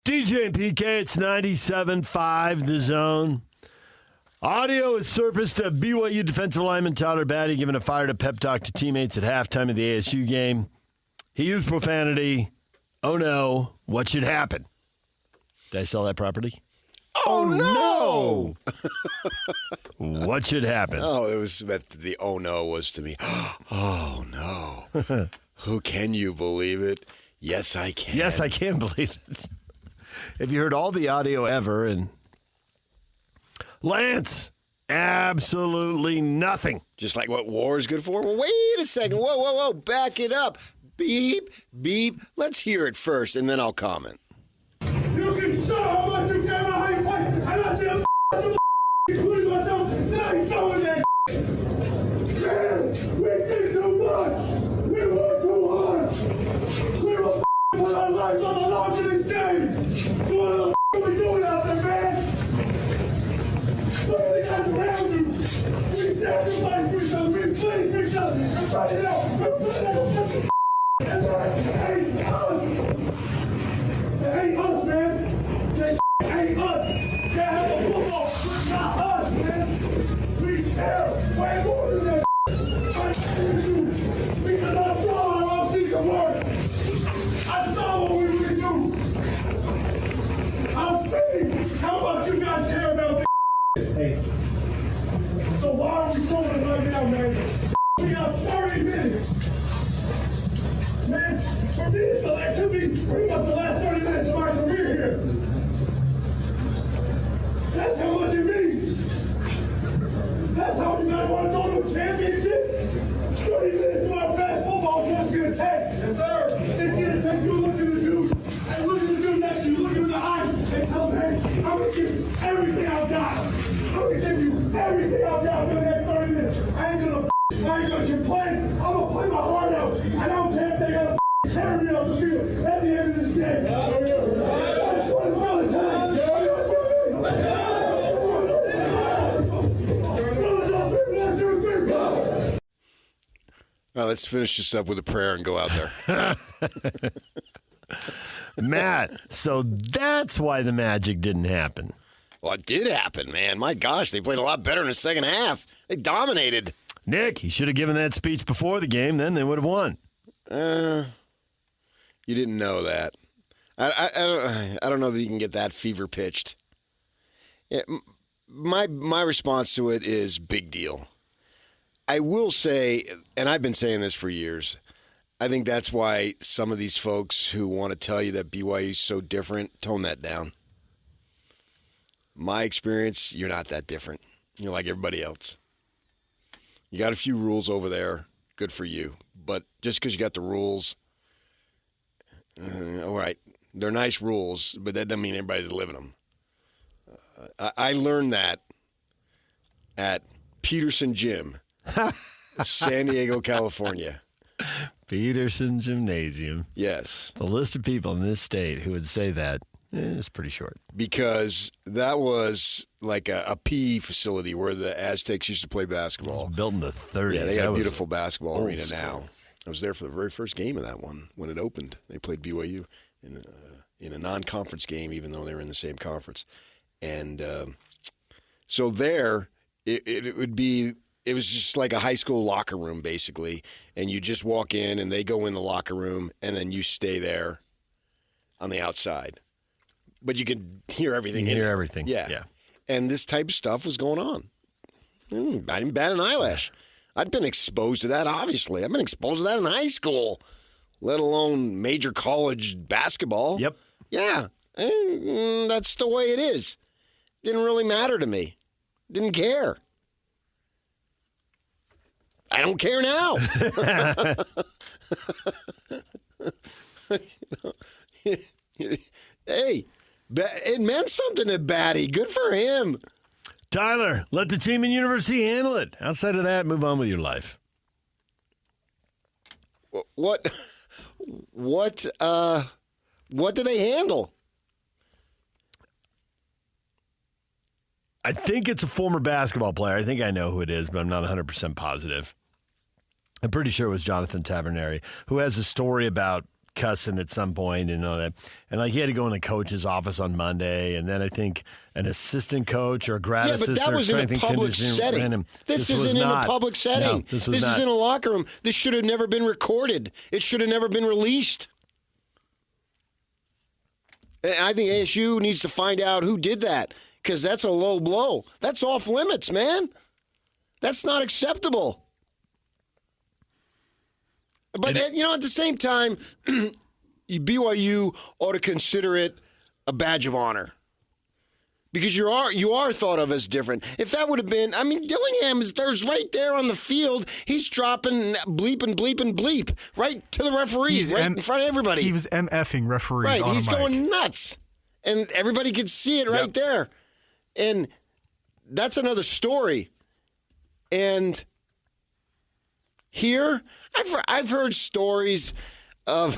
DJ and PK, it's 97.5 The Zone. Audio has surfaced of BYU defensive lineman Tyler Batty giving a fired-up pep talk to teammates at halftime of the ASU game. He used profanity. Oh, no. What should happen? Did I sell that property? Oh, no! What should happen? Oh, it was the oh, no was to me. Oh, no. Who can you believe it? Yes, I can. Yes, I can believe it. Have you heard all the audio ever? And Lance, absolutely nothing. Just like what war is good for? Well, wait a second. Whoa. Back it up. Beep, beep. Let's hear it first, and then I'll comment. You can show how much you care about how you play, and I see a including myself, now he's showing that man, we did too much. We worked too hard. We will put our lives on the line for this game. So what the are we doing out there, man? Look at the guys around you. We sacrificed for each other. We played for each other. And fight it out. We're putting out and they hate us. They hate us, man. They hate us. They have a football, but not us, man. We care way more than that. I tell you, because I saw our off-season work. I saw what we really do. I've seen how much you guys care about this. Hey. So why are we doing it right now, man? We got 30 minutes. Man, for me, it could be pretty much the last 30 minutes of my career here. That's how much it means. That's how you guys want to go to a championship? 30 minutes of our best football is what it's going to take. Yes, sir. It's going to take you looking at the dude, and looking at the dude next to you, looking in the eyes, and tell him, hey, I'm going to give you everything I've got. I'm going to give you everything I've got for the next 30 minutes. I ain't going to complain. I'm going to play my heart out. I don't care if they got to carry me off the field at the end of this game. That's what it's all the time. Well, let's finish this up with a prayer and go out there. Matt, so that's why the magic didn't happen. Well, it did happen, man. My gosh, they played a lot better in the second half. They dominated. Nick, he should have given that speech before the game, then they would have won. You didn't know that. I don't know that you can get that fever pitched. Yeah, my response to it is big deal. I will say, and I've been saying this for years, I think that's why some of these folks who want to tell you that BYU is so different, tone that down. My experience, you're not that different. You're like everybody else. You got a few rules over there, good for you. But just because you got the rules, all right, they're nice rules, but that doesn't mean everybody's living them. I learned that at Peterson Gym, San Diego, California. Peterson Gymnasium. Yes. The list of people in this state who would say that is pretty short. Because that was like a PE facility where the Aztecs used to play basketball. Built in the 30s. Yeah, they got a beautiful basketball arena now. I was there for the very first game of that one when it opened. They played BYU in a non-conference game, even though they were in the same conference. And so there, it was just like a high school locker room, basically. And you just walk in, and they go in the locker room, and then you stay there on the outside. But you can hear everything. You hear everything. Yeah. And this type of stuff was going on. I didn't bat an eyelash. I'd been exposed to that, obviously. I've been exposed to that in high school, let alone major college basketball. Yep. Yeah. And that's the way it is. Didn't really matter to me. Didn't care. I don't care now. Hey, it meant something to Batty. Good for him. Tyler, let the team and university handle it. Outside of that, move on with your life. What do they handle? I think it's a former basketball player. I think I know who it is, but I'm not 100% positive. I'm pretty sure it was Jonathan Taverneri, who has a story about cussing at some point and all that. And like he had to go in the coach's office on Monday, and then I think an assistant coach or a grad assistant. Yeah, but that was in a public setting. This isn't in a public setting. No, this is in a locker room. This should have never been recorded. It should have never been released. And I think ASU needs to find out who did that, because that's a low blow. That's off limits, man. That's not acceptable. But, at the same time, BYU ought to consider it a badge of honor. Because you are thought of as different. If that would have been, Dillingham there's right there on the field. He's dropping bleep and bleep and bleep right to the referees, in front of everybody. He was MFing referees. Right, on he's a mic. going nuts. And everybody could see it right there. And that's another story. And here, I've heard stories of,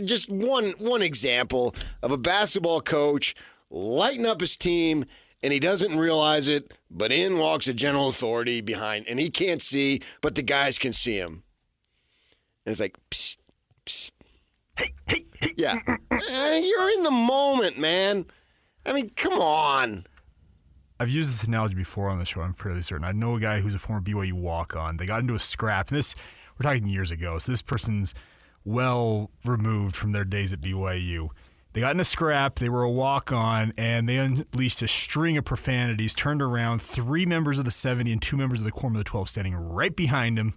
just one example of a basketball coach lighting up his team, and he doesn't realize it, but in walks a general authority behind, and he can't see, but the guys can see him. And it's like, psst, psst. Hey. Yeah. You're in the moment, man. Come on. I've used this analogy before on the show, I'm fairly certain. I know a guy who's a former BYU walk-on. They got into a scrap. And we're talking years ago, so this person's well removed from their days at BYU. They got in a scrap, they were a walk-on, and they unleashed a string of profanities, turned around, 3 members of the 70 and 2 members of the Quorum of the 12 standing right behind him.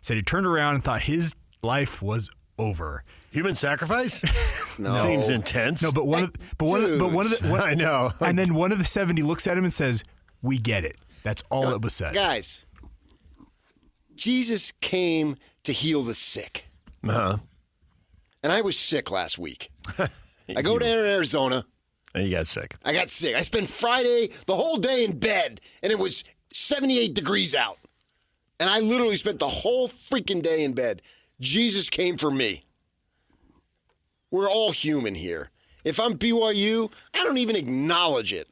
Said he turned around and thought his life was over. Human sacrifice? No. Seems intense. No, but one of the I know. And then one of the 70 looks at him and says, "We get it." That's all that was said. Guys, Jesus came to heal the sick. Uh-huh. And I was sick last week. I go down to Arizona. And you got sick. I got sick. I spent Friday the whole day in bed, and it was 78 degrees out. And I literally spent the whole freaking day in bed. Jesus came for me. We're all human here. If I'm BYU, I don't even acknowledge it.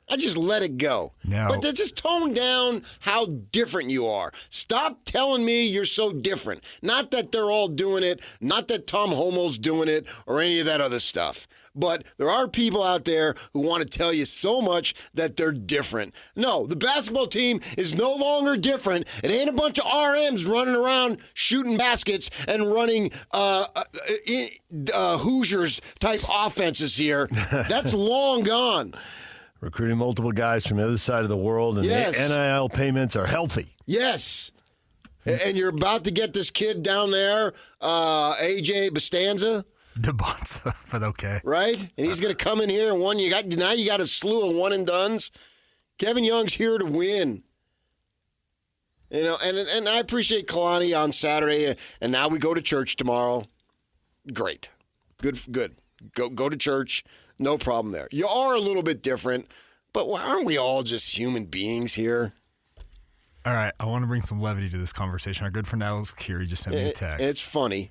I just let it go. No. But to just tone down how different you are. Stop telling me you're so different. Not that they're all doing it, not that Tom Homel's doing it, or any of that other stuff. But there are people out there who want to tell you so much that they're different. No, the basketball team is no longer different. It ain't a bunch of RMs running around shooting baskets and running Hoosiers-type offenses here. That's long gone. Recruiting multiple guys from the other side of the world, and Yes. the NIL payments are healthy. Yes. And you're about to get this kid down there, AJ Bastanza. DeBonza, but okay. Right? And he's going to come in here and now you got a slew of one-and-dones. Kevin Young's here to win. And I appreciate Kalani on Saturday, and now we go to church tomorrow. Great. Good. Go to church. No problem there. You are a little bit different, but aren't we all just human beings here? All right, I want to bring some levity to this conversation. Our good friend Alex Curie just sent me a text. It's funny.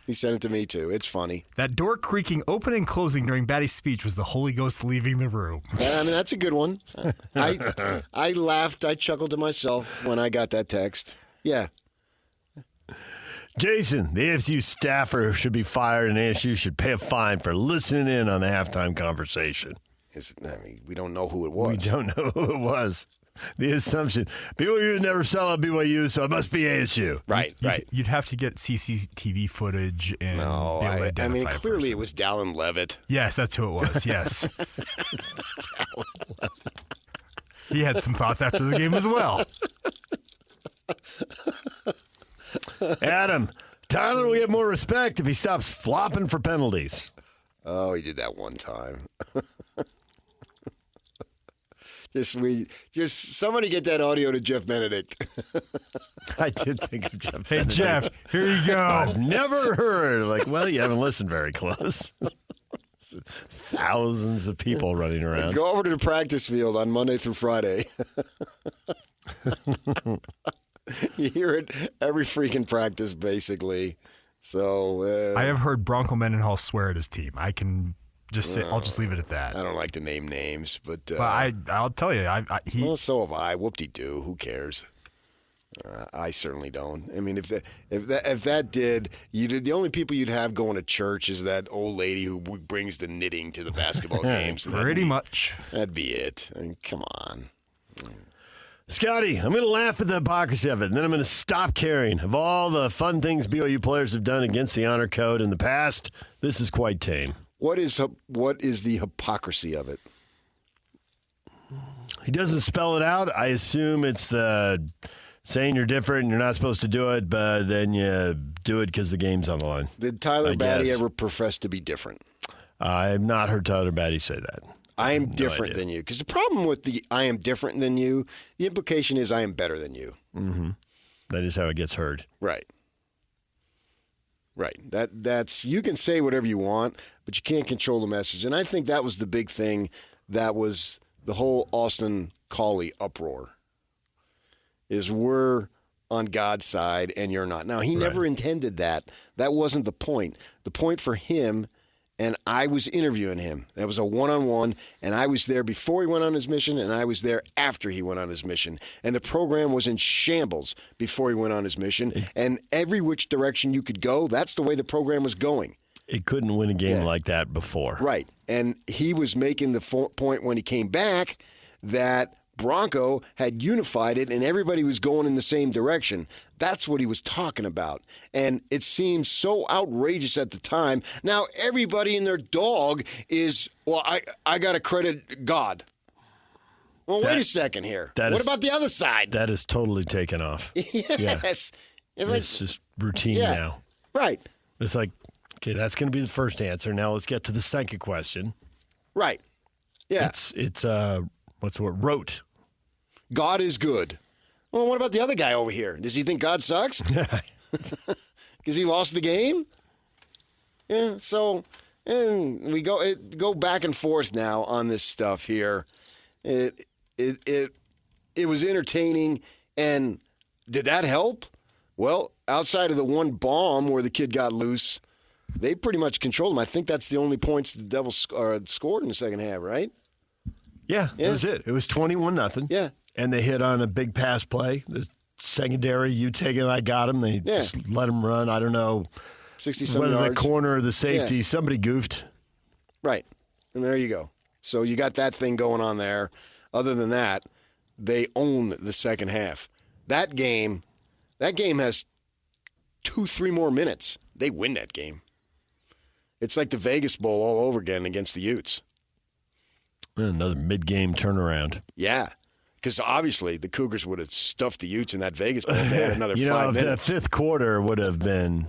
He sent it to me, too. It's funny. That door creaking open and closing during Batty's speech was the Holy Ghost leaving the room. That's a good one. I laughed. I chuckled to myself when I got that text. Yeah. Jason, the ASU staffer should be fired, and ASU should pay a fine for listening in on the halftime conversation. We don't know who it was. We don't know who it was. The assumption, BYU never sell out BYU, so it must be ASU. Right. You'd have to get CCTV footage and be able to identify a clearly person. it was Dallin Levitt. Yes, that's who it was, yes. He had some thoughts after the game as well. Adam, Tyler will get more respect if he stops flopping for penalties. Oh, he did that one time. Just somebody get that audio to Jeff Benedict. I did think of Jeff. Hey, Jeff, here you go. I've never heard. Well, you haven't listened very close. Thousands of people running around. Go over to the practice field on Monday through Friday. You hear it every freaking practice, basically. So I have heard Bronco Mendenhall swear at his team. I can just say, I'll just leave it at that. I don't like to name names, but I'll tell you, well, so have I. Whoop-de-doo. Who cares? I certainly don't. I mean, if that did, the only people you'd have going to church is that old lady who brings the knitting to the basketball games. Pretty much. That'd be it. I mean, come on. Scotty, I'm going to laugh at the hypocrisy of it, and then I'm going to stop caring. Of all the fun things BYU players have done against the honor code in the past, this is quite tame. What is the hypocrisy of it? He doesn't spell it out. I assume it's the saying you're different and you're not supposed to do it, but then you do it because the game's on the line. Did Tyler Batty ever profess to be different? I've not heard Tyler Batty say that. I am different than you. Because the problem with the I am different than you, the implication is I am better than you. Mm-hmm. That is how it gets heard. Right. Right. That's you can say whatever you want, but you can't control the message. And I think that was the big thing that was the whole Austin Collie uproar. Is we're on God's side and you're not. Now, he never intended that. That wasn't the point. The point for him, and I was interviewing him. That was a one-on-one, and I was there before he went on his mission, and I was there after he went on his mission. And the program was in shambles before he went on his mission. And every which direction you could go, that's the way the program was going. It couldn't win a game like that before. Right. And he was making the point when he came back that Bronco had unified it and everybody was going in the same direction. That's what he was talking about. And it seemed so outrageous at the time. Now everybody and their dog is, well, I got to credit God. Well, wait a second here. What about the other side? That is totally taken off. Yes. Yeah. It's just routine now. Right. It's like, okay, that's going to be the first answer. Now let's get to the second question. Right. Yeah. It's what's the word? Rote. God is good. Well, what about the other guy over here? Does he think God sucks? Because he lost the game? Yeah, so and we go back and forth now on this stuff here. It was entertaining, and did that help? Well, outside of the one bomb where the kid got loose, they pretty much controlled him. I think that's the only points the Devils scored in the second half, right? Yeah, that was it. It was 21-0. Yeah. And they hit on a big pass play. The secondary, you take it, I got him. They just let him run. I don't know 60-some whether yards. the corner or the safety. Somebody goofed. Right. And there you go. So you got that thing going on there. Other than that, they own the second half. That game has 2-3 more minutes. They win that game. It's like the Vegas Bowl all over again against the Utes. Another mid-game turnaround. Yeah. Because obviously the Cougars would have stuffed the Utes in that Vegas Bowl if they had another 5 minutes. The fifth quarter would have been.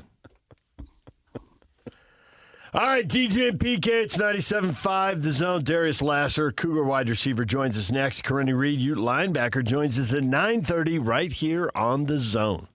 All right, DJ and PK, it's 97.5, The Zone. Darius Lasser, Cougar wide receiver, joins us next. Corinne Reed, Ute linebacker, joins us at 9:30 right here on The Zone.